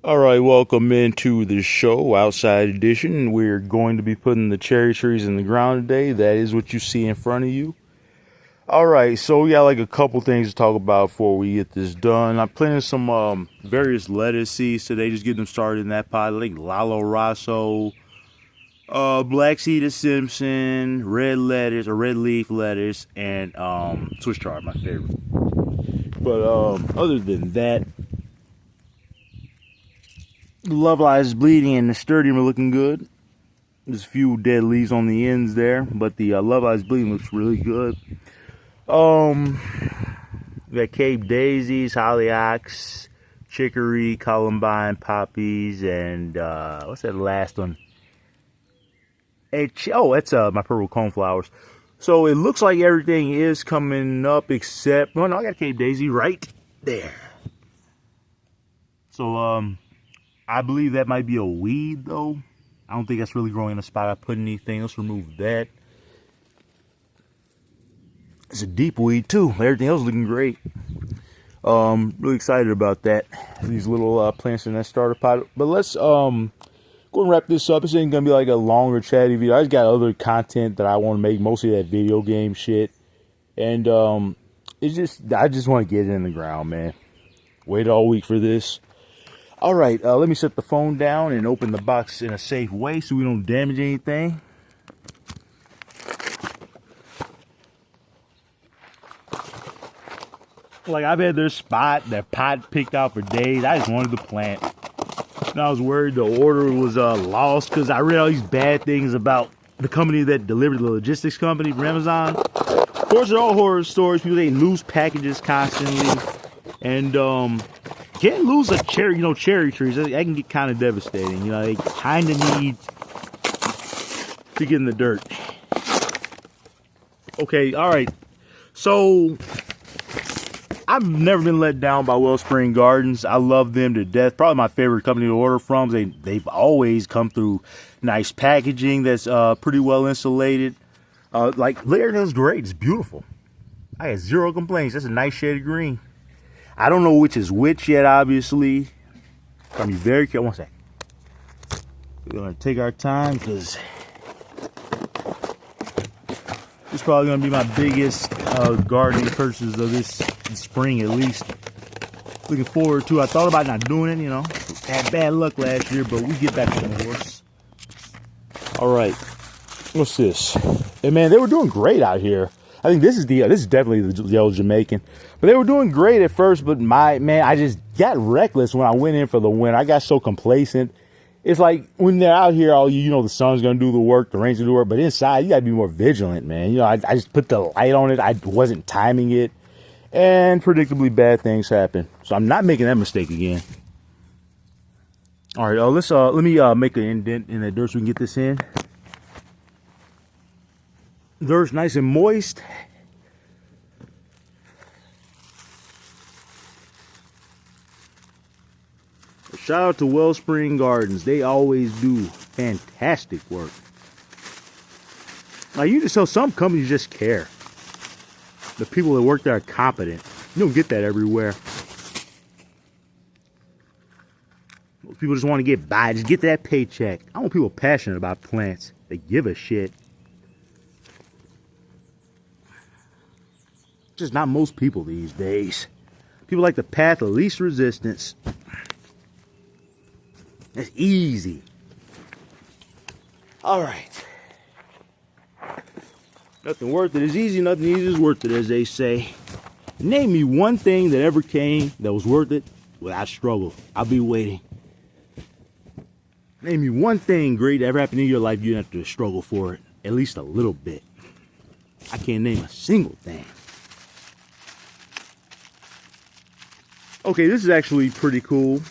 All right, welcome into the show, Outside Edition. We're going to be putting the cherry trees in the ground today. That is what you see in front of you. All right, so we got like a couple things to talk about before we get this done. I'm planting some various lettuce seeds today, just get them started in that pot. I think Lalo Rosso, black seeded Simpson, red lettuce or red leaf lettuce, and Swiss chard, my favorite. But other than that, the love lies is bleeding and the sturdium are looking good. There's a few dead leaves on the ends there, but the love lies bleeding looks really good. We got Cape daisies, hollyhocks, chicory, columbine, poppies, and what's that last one? That's my purple coneflowers. So it looks like everything is coming up except, well, no, I got Cape daisy right there. So I believe that might be a weed though. I don't think that's really growing in a spot I put anything. Let's remove that. It's a deep weed too. Everything else is looking great. Really excited about that. These little plants in that starter pot. But let's go and wrap this up. This ain't gonna be like a longer chatty video. I just got other content that I want to make, mostly that video game shit. And it's just I just want to get it in the ground, man. Waited all week for this. All right, let me set the phone down and open the box in a safe way so we don't damage anything. Like, I've had this spot, that pot picked out for days. I just wanted to plant. And I was worried the order was lost because I read all these bad things about the company that delivered the logistics company from Amazon. Of course, they're all horror stories. People, they lose packages constantly. And, can't lose a cherry, cherry trees. That can get kind of devastating. They kind of need to get in the dirt. Okay, all right. So, I've never been let down by Wellspring Gardens. I love them to death. Probably my favorite company to order from. They've always come through nice packaging that's pretty well insulated. Like, everything's great. It's beautiful. I had zero complaints. That's a nice shade of green. I don't know which is which yet, obviously. I'm be very careful. One sec. We're going to take our time because this is probably going to be my biggest gardening purchase of this spring, at least. Looking forward to it. I thought about not doing it, Had bad luck last year, but we get back on the horse. All right. What's this? Hey, man, they were doing great out here. I think this is definitely the Yellow Jamaican. But they were doing great at first, but I just got reckless when I went in for the winter. I got so complacent. It's like when they're out here, the sun's going to do the work, the rain's going to do the work. But inside, you got to be more vigilant, man. I just put the light on it. I wasn't timing it. And predictably bad things happen. So I'm not making that mistake again. All right, let me make an indent in the dirt so we can get this in. Dirt's nice and moist. Shout out to Wellspring Gardens. They always do fantastic work. Like, you just tell some companies just care. The people that work there are competent. You don't get that everywhere. Most people just want to get by. Just get that paycheck. I want people passionate about plants. They give a shit. Just not most people these days. People like the path of least resistance. That's easy. All right. Nothing worth it is easy. Nothing easy is worth it, as they say. Name me one thing that ever came that was worth it without struggle. I'll be waiting. Name me one thing great that ever happened in your life you didn't have to struggle for it. At least a little bit. I can't name a single thing. Okay, this is actually pretty cool.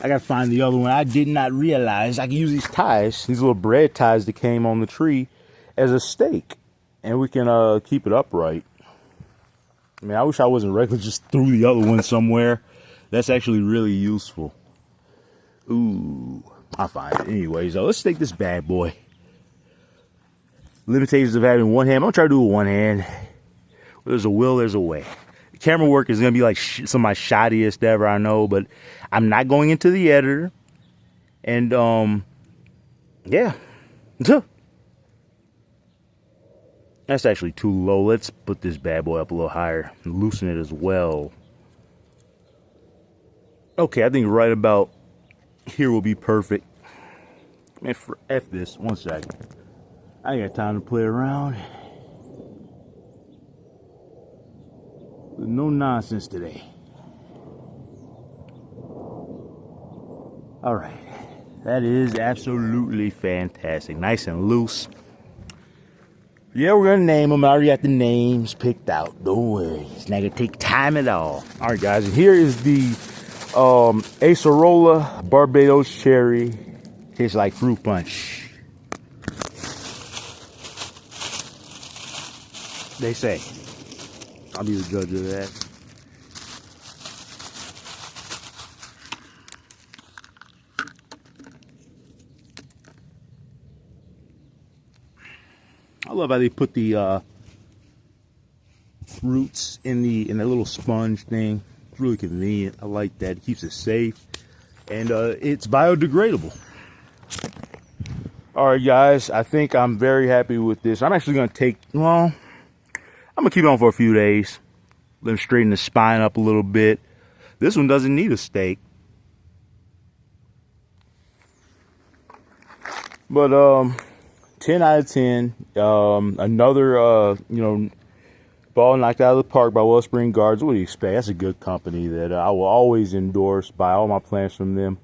I gotta find the other one. I did not realize I can use these ties, these little bread ties that came on the tree, as a stake. And we can keep it upright. I mean, I wish I wasn't reckless, just threw the other one somewhere. That's actually really useful. Ooh, I'll find it. Anyways, let's stake this bad boy. Limitations of having one hand. I'm gonna try to do it with one hand. Where there's a will, there's a way. camera work is gonna be like some of my shoddiest ever, I know, but I'm not going into the editor. And yeah. That's actually too low. Let's put this bad boy up a little higher and loosen it as well. Okay, I think right about here will be perfect. Man, F this. 1 second. I ain't got time to play around. No nonsense today. All right. That is absolutely fantastic. Nice and loose. Yeah, we're gonna name them. I already got the names picked out. Don't worry. It's not gonna take time at all. All right, guys. And here is the Acerola Barbados Cherry. Tastes like fruit punch. They say. I'll be the judge of that. I love how they put the roots in the little sponge thing. It's really convenient. I like that. It keeps it safe, and it's biodegradable. All right, guys. I think I'm very happy with this. I'm actually gonna take. Well, I'm gonna keep it on for a few days. Let them straighten the spine up a little bit. This one doesn't need a steak, but 10 out of 10. Another, ball knocked out of the park by Wellspring Gardens. What do you expect? That's a good company that I will always endorse, buy all my plants from them.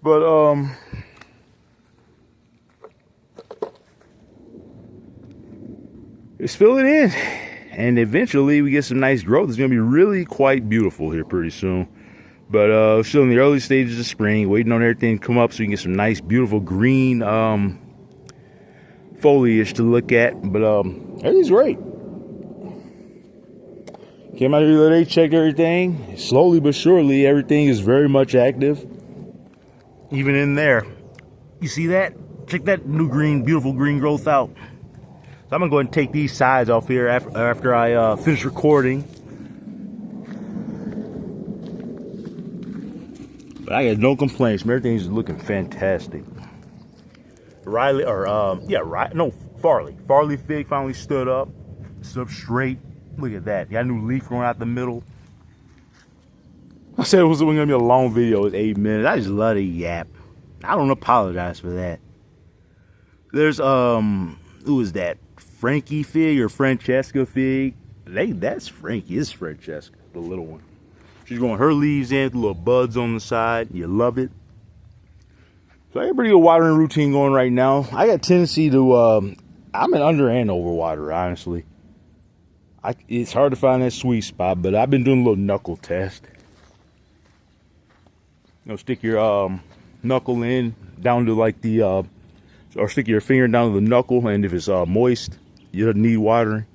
But, just fill it in. And eventually we get some nice growth. It's going to be really quite beautiful here pretty soon. But, still in the early stages of spring, waiting on everything to come up so you can get some nice, beautiful green, foliage to look at, but everything's great. Came out here today, checked everything. Slowly but surely, everything is very much active. Even in there, you see that? Check that new green, beautiful green growth out. So I'm gonna go ahead and take these sides off here after I finish recording. But I got no complaints. Everything's looking fantastic. Riley, or Farley fig finally stood up straight. Look at that. Got a new leaf growing out the middle. I said it was gonna be a long video. It's 8 minutes. I just love the yap. I don't apologize for that. There's who is that? Frankie fig or Francesca fig? That's Frankie. It's Francesca, the little one. She's growing her leaves in with little buds on the side. You love it. So I got a pretty good watering routine going right now. I got a tendency to, I'm an under and over water, honestly. It's hard to find that sweet spot, but I've been doing a little knuckle test. Stick your knuckle in, down to like the, or stick your finger down to the knuckle, and if it's moist, you don't need watering.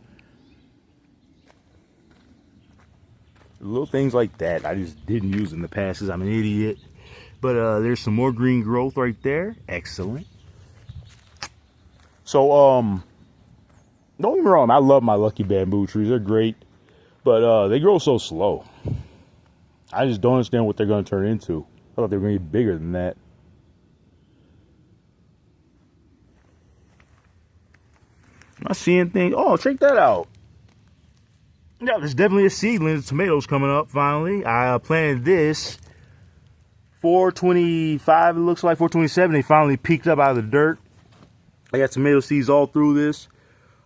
Little things like that I just didn't use in the past because I'm an idiot. But there's some more green growth right there. Excellent. So, don't get me wrong. I love my Lucky Bamboo trees. They're great. But they grow so slow. I just don't understand what they're going to turn into. I thought they were going to get bigger than that. I'm not seeing things. Oh, check that out. Yeah, there's definitely a seedling of tomatoes coming up finally. I planted this 425, it looks like 427. They finally peeked up out of the dirt. I got tomato seeds all through this.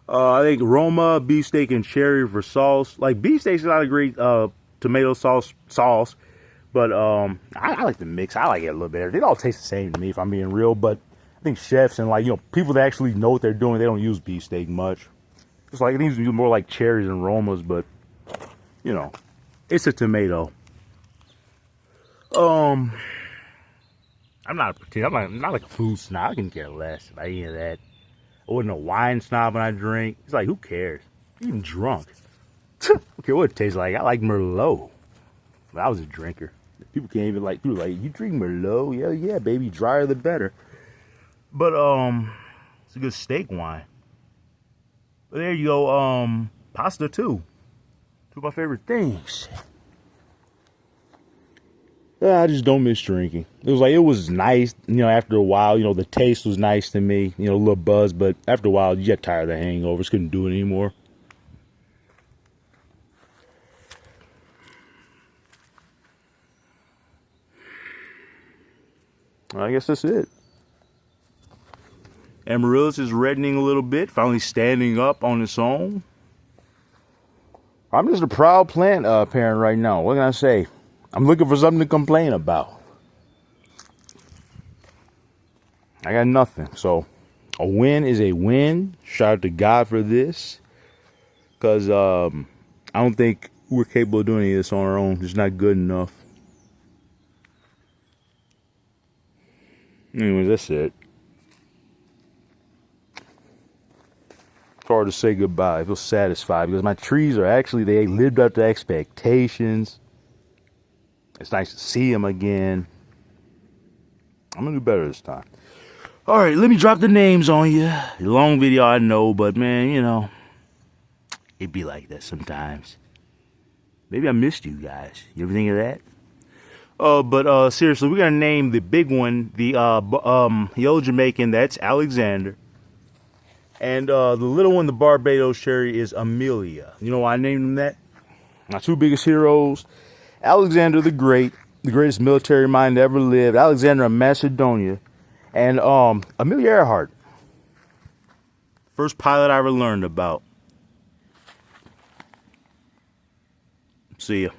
I think Roma, beefsteak, and cherry for sauce. Like beefsteak's not a great tomato sauce, but I like the mix. I like it a little better. They all taste the same to me if I'm being real. But I think chefs and people that actually know what they're doing, they don't use beefsteak much. It's like it needs to be more like cherries and Romas, but it's a tomato. I'm not like a food snob. I can care less about any of that. I wasn't a wine snob when I drink. It's like, who cares? I'm even drunk. I don't care what it tastes like. I like Merlot. But I was a drinker. People can't even people are like, you drink Merlot? Yeah, baby. Drier the better. But it's a good steak wine. But there you go. Pasta too. Two of my favorite things. I just don't miss drinking. It was nice, after a while, the taste was nice to me, a little buzz, but after a while, you get tired of the hangovers, couldn't do it anymore. I guess that's it. Amaryllis is reddening a little bit, finally standing up on its own. I'm just a proud plant parent right now. What can I say? I'm looking for something to complain about. I got nothing. So a win is a win. Shout out to God for this. Because I don't think we're capable of doing any of this on our own. It's not good enough. Anyways, that's it. It's hard to say goodbye. I feel satisfied because my trees are actually, they lived up to expectations. It's nice to see them again. I'm going to do better this time. All right, let me drop the names on you. Long video, I know, but man, it be like that sometimes. Maybe I missed you guys. You ever think of that? But seriously, we're going to name the big one, the Yellow Jamaican, that's Alexander. And the little one, the Barbados Cherry, is Amelia. You know why I named them that? My two biggest heroes, Alexander the Great, the greatest military mind to ever lived, Alexander of Macedonia, and Amelia Earhart, first pilot I ever learned about. See ya.